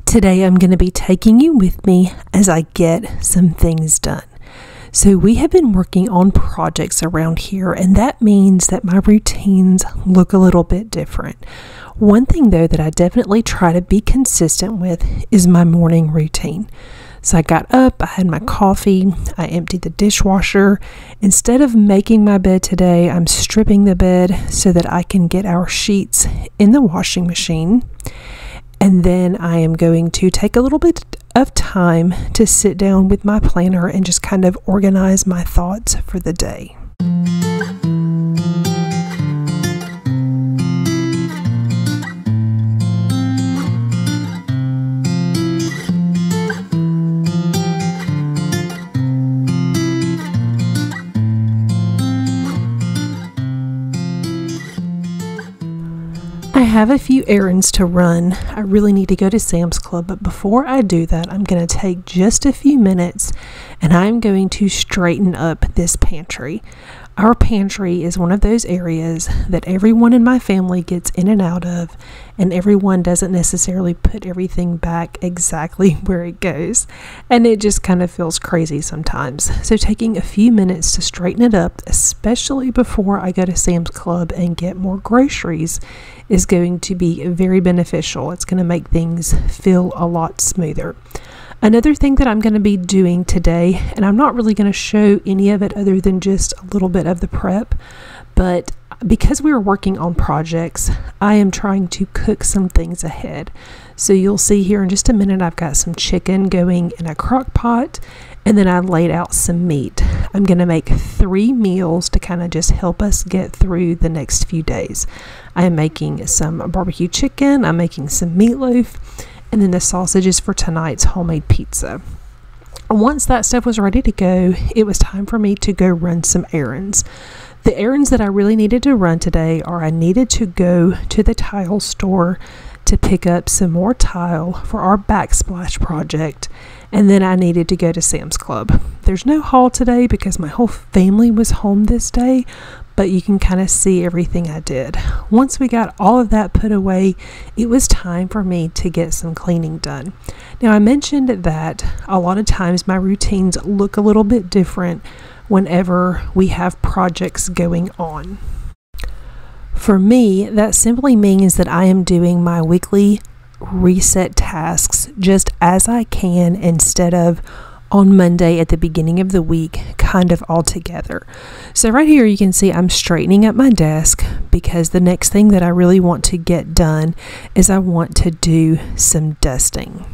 Today I'm going to be taking you with me as I get some things done. So we have been working on projects around here, and that means that my routines look a little bit different. One thing though that I definitely try to be consistent with is my morning routine. So I got up, I had my coffee, I emptied the dishwasher. Instead of making my bed today, I'm stripping the bed so that I can get our sheets in the washing machine. And then I am going to take a little bit of time to sit down with my planner and just kind of organize my thoughts for the day. I have a few errands to run. I really need to go to Sam's Club, but before I do that, I'm going to take just a few minutes and I'm going to straighten up this pantry. Our pantry is one of those areas that everyone in my family gets in and out of, and everyone doesn't necessarily put everything back exactly where it goes, and it just kind of feels crazy sometimes. So taking a few minutes to straighten it up, especially before I go to Sam's Club and get more groceries, is going to be very beneficial. It's going to make things feel a lot smoother. Another thing that I'm going to be doing today, and I'm not really going to show any of it other than just a little bit of the prep, but because we were working on projects, I am trying to cook some things ahead. So you'll see here in just a minute, I've got some chicken going in a crock pot, and then I laid out some meat. I'm going to make 3 meals to kind of just help us get through the next few days. I am making some barbecue chicken, I'm making some meatloaf, and then the sausages for tonight's homemade pizza. Once that stuff was ready to go, it was time for me to go run some errands. The errands that I really needed to run today are I needed to go to the tile store to pick up some more tile for our backsplash project, and then I needed to go to Sam's Club. There's no haul today because my whole family was home this day, but you can kind of see everything I did. Once we got all of that put away, it was time for me to get some cleaning done. Now, I mentioned that a lot of times my routines look a little bit different whenever we have projects going on. For me, that simply means that I am doing my weekly reset tasks just as I can instead of on Monday at the beginning of the week, kind of all together. So right here you can see I'm straightening up my desk because the next thing that I really want to get done is I want to do some dusting.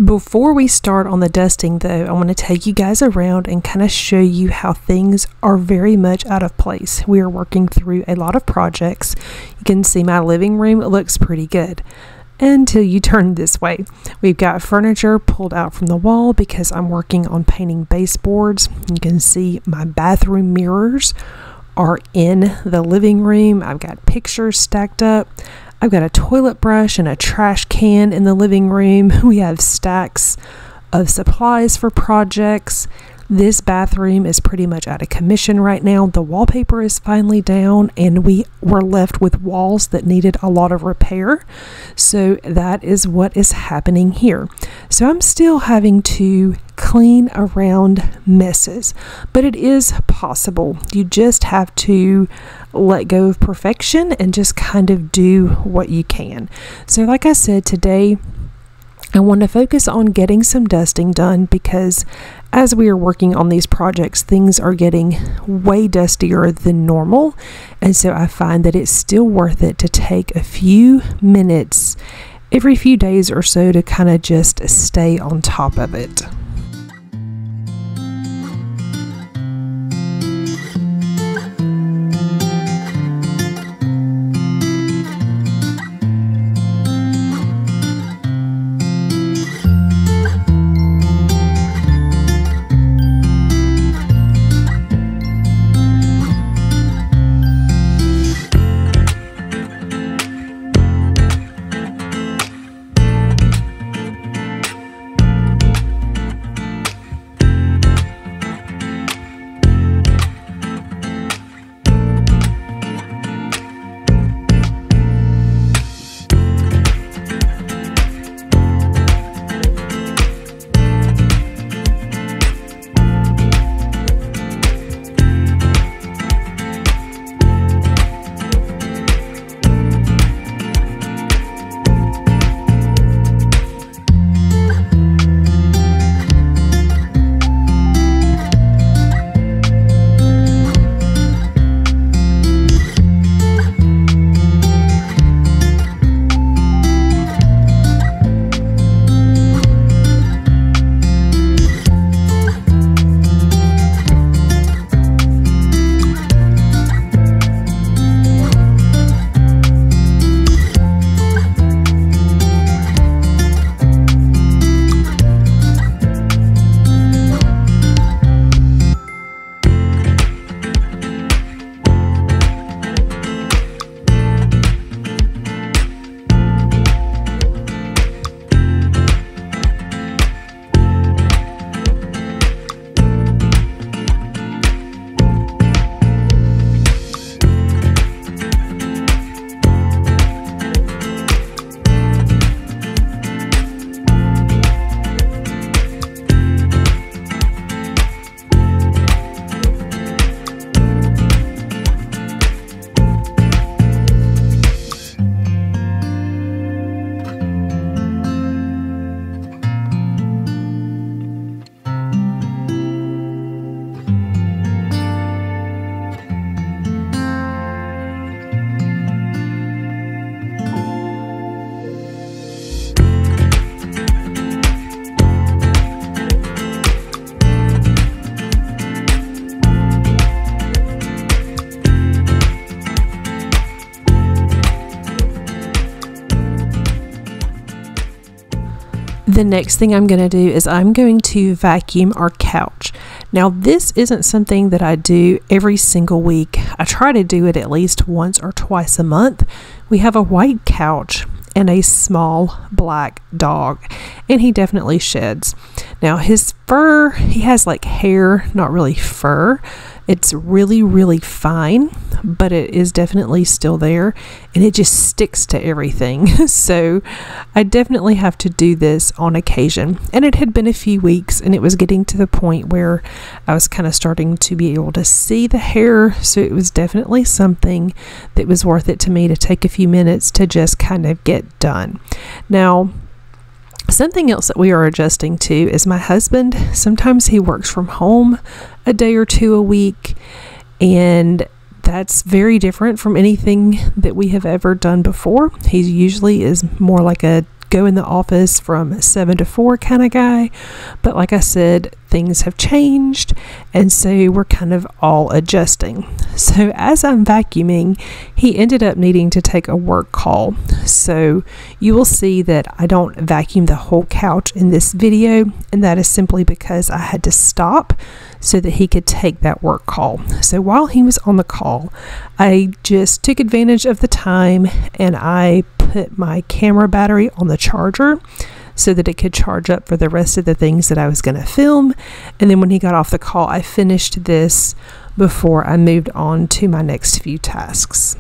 Before we start on the dusting though, I want to take you guys around and kind of show you how things are very much out of place. We are working through a lot of projects. You can see my living room looks pretty good until you turn this way. We've got furniture pulled out from the wall because I'm working on painting baseboards. You can see my bathroom mirrors are in the living room. I've got pictures stacked up. I've got a toilet brush and a trash can in the living room. We have stacks of supplies for projects. This bathroom is pretty much out of commission right now. The wallpaper is finally down and we were left with walls that needed a lot of repair. So that is what is happening here. So I'm still having to clean around messes, but it is possible. You just have to let go of perfection and just kind of do what you can. So like I said, today I want to focus on getting some dusting done because as we are working on these projects, things are getting way dustier than normal. And so I find that it's still worth it to take a few minutes every few days or so to kind of just stay on top of it. The next thing I'm going to do is I'm going to vacuum our couch. Now, this isn't something that I do every single week. I try to do it at least once or twice a month. We have a white couch and a small black dog, and he definitely sheds. Now, his fur, he has like hair, not really fur. It's really, really fine, but it is definitely still there, and it just sticks to everything. So I definitely have to do this on occasion. And it had been a few weeks, and it was getting to the point where I was kind of starting to be able to see the hair. So it was definitely something that was worth it to me to take a few minutes to just kind of get done. Now, something else that we are adjusting to is my husband. Sometimes he works from home a day or two a week, and that's very different from anything that we have ever done before. He usually is more like a go in the office from 7 to 4 kind of guy, but like I said, things have changed, and so we're kind of all adjusting. So as I'm vacuuming, he ended up needing to take a work call, so you will see that I don't vacuum the whole couch in this video, and that is simply because I had to stop so that he could take that work call. So while he was on the call, I just took advantage of the time and I put my camera battery on the charger so that it could charge up for the rest of the things that I was going to film. And then when he got off the call, I finished this before I moved on to my next few tasks.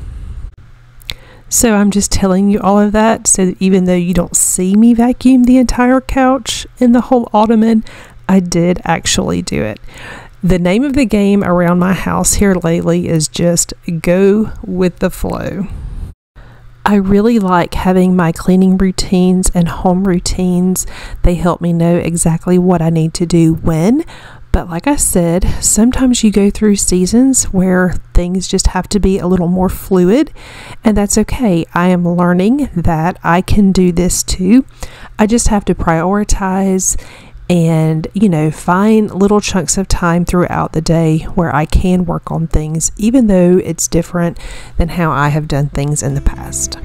So I'm just telling you all of that so that even though you don't see me vacuum the entire couch and the whole ottoman, I did actually do it. The name of the game around my house here lately is just go with the flow. I really like having my cleaning routines and home routines. They help me know exactly what I need to do when. But like I said, sometimes you go through seasons where things just have to be a little more fluid, and that's okay. I am learning that I can do this too. I just have to prioritize and, find little chunks of time throughout the day where I can work on things, even though it's different than how I have done things in the past.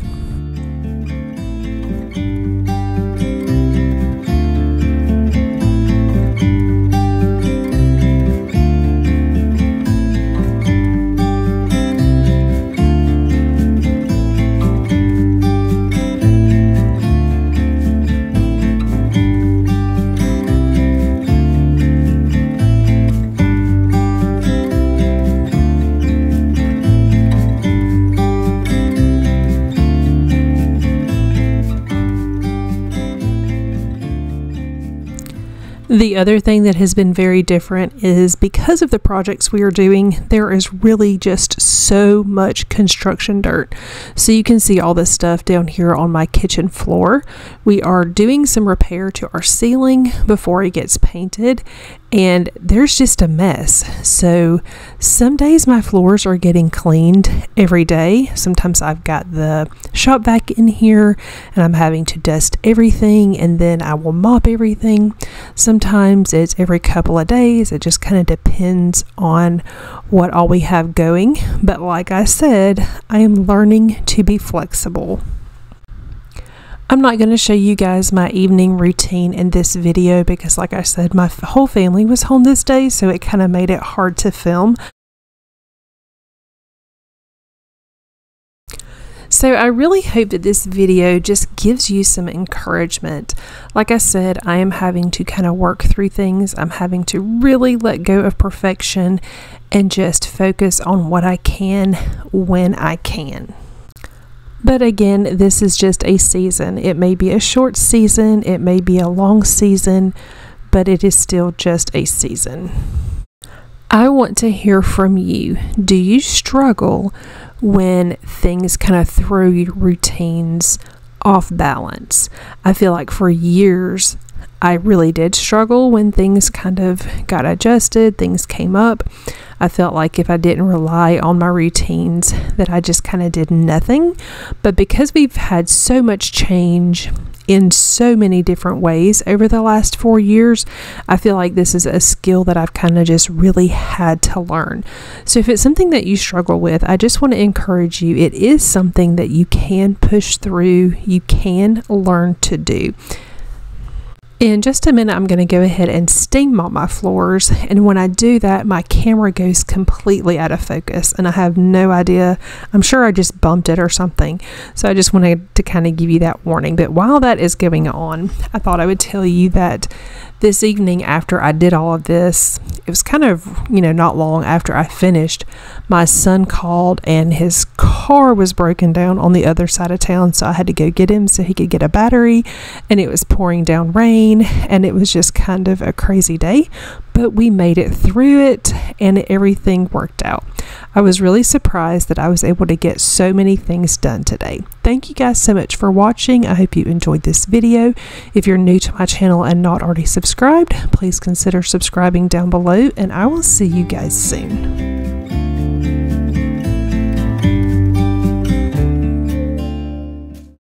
The other thing that has been very different is because of the projects we are doing, there is really just so much construction dirt. So you can see all this stuff down here on my kitchen floor. We are doing some repair to our ceiling before it gets painted, and there's just a mess. So some days my floors are getting cleaned every day. Sometimes I've got the shop vac in here and I'm having to dust everything, and then I will mop everything. Sometimes it's every couple of days. It just kind of depends on what all we have going. But like I said, I am learning to be flexible. I'm not going to show you guys my evening routine in this video because, like I said, my whole family was home this day, so it kind of made it hard to film. So I really hope that this video just gives you some encouragement. Like I said, I am having to kind of work through things. I'm having to really let go of perfection and just focus on what I can when I can. But again, this is just a season. It may be a short season, it may be a long season, but it is still just a season. I want to hear from you. Do you struggle when things kind of throw your routines off balance? I feel like for years, I really did struggle when things kind of got adjusted, things came up. I felt like if I didn't rely on my routines, that I just kind of did nothing. But because we've had so much change in so many different ways over the last 4 years, I feel like this is a skill that I've kind of just really had to learn. So if it's something that you struggle with, I just want to encourage you. It is something that you can push through, you can learn to do. In just a minute, I'm going to go ahead and steam mop my floors, and when I do that, my camera goes completely out of focus and I have no idea. I'm sure I just bumped it or something, so I just wanted to kind of give you that warning. But while that is going on, I thought I would tell you that this evening, after I did all of this, it was kind of, not long after I finished, my son called and his car was broken down on the other side of town, so I had to go get him so he could get a battery, and it was pouring down rain, and it was just kind of a crazy day, but we made it through it and everything worked out. I was really surprised that I was able to get so many things done today. Thank you guys so much for watching. I hope you enjoyed this video. If you're new to my channel and not already subscribed, please consider subscribing down below, and I will see you guys soon.